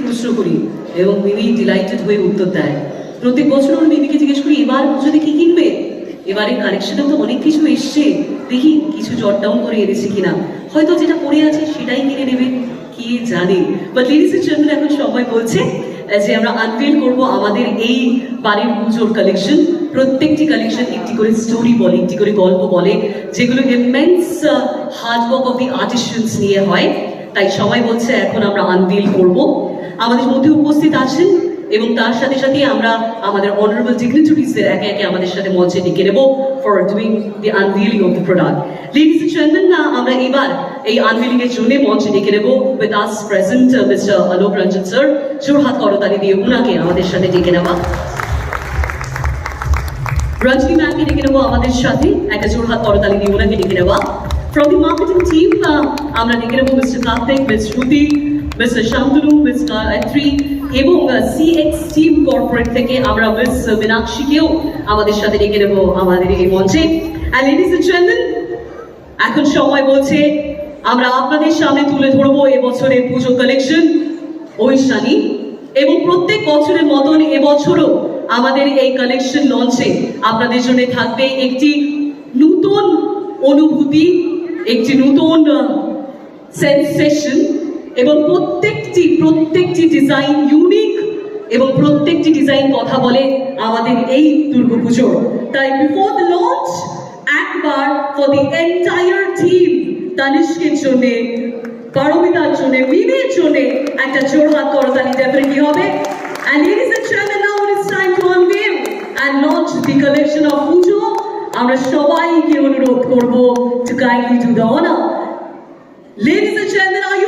প্রশ্ন করি এবং মিমি ডিলাইটেড হয়ে উত্তর দেয়। প্রত্যেক বছর আমরা মিমিকে জিজ্ঞেস করি এবার পুজোতে কি কিনবে, এবারে কালেকশনেও তো অনেক কিছু এসছে, দেখি কিছু জট ডাউন করে এনেছে কিনা, হয়তো যেটা পড়ে আছে সেটাই কিনে নেবে, কি জানে। বাট লেডিস এন্ড জেন্টলম্যান, এখন সময় বলছে যে আমরা আনভেল করব আমাদের এই বাড়ির পুজোর কালেকশন। প্রত্যেকটি কালেকশন একটি করে স্টোরি বলে, একটি করে গল্প বলে, যেগুলো immense hard work of the artists নিয়ে হয়। তাই সবাই বলছে এখন আমরা আনভেল করব। আমাদের মধ্যে উপস্থিত আছেন এবং তার সাথে সাথে আমরা আমাদের অনারেবল ডিগনিটারিজদের একে একে আমাদের সাথে মঞ্চে ডেকে নেব for doing the unveiling of the product. Ladies and gentleman, আমরা এবার এই আনভেলিং এর জন্য মঞ্চে ডেকে নেব with us present mister Alok Ranjan sir. জোরহাত করতালি দিয়ে উনাকে আমাদের সাথে ডেকে নেওয়া। রজনী ম্যামকে ডেকে নেবো আমাদের সাথে, একটা জোরহাত করতালি দিয়ে ওনাকে ডেকে নেওয়া। ফ্রম দি মার্কেটিং টিম আমরা ডেকে নেবো মিস্টার কার্তিক, মিস শ্রুতি, মিস্টার শান্তনু, মিস গায়ত্রী এবং সিএক্স টিম কর্পোরেট থেকে আমরা মিস মীনাক্ষীকেও আমাদের সাথে ডেকে নেবো আমাদের এই মঞ্চে। অ্যান্ড লেডিস এন্ড জেন্টলম্যান, এখন সময় বলছে আমরা আপনাদের সামনে তুলে ধরবো এবছরের পুজো কালেকশন ঐশানী। এবং প্রত্যেক বছরের মতন এবছরও আমাদের এই কালেকশন লঞ্চে আপনাদের জন্য থাকবে একটি নতুন অনুভূতি, একটি নতুন সেন্সেশন এবং প্রত্যেকটি ডিজাইন ইউনিক এবং প্রত্যেকটি ডিজাইন কথা বলে আমাদের এই দুর্গাপুজোর। তাই বিফোর দ্য লঞ্চ একবার ফর দি এন্টায়ার টিম, তানিষ্কের জন্য, পারমিতার জন্য, মিমির জন্য একটা জোরহাত করতালি ডেফিনেটলি হবে। And ladies and gentlemen, now it is time to unveil and launch the collection of পুজো। আমরা সবাইকে অনুরোধ করব to kindly do the honor. Ladies and gentlemen, are you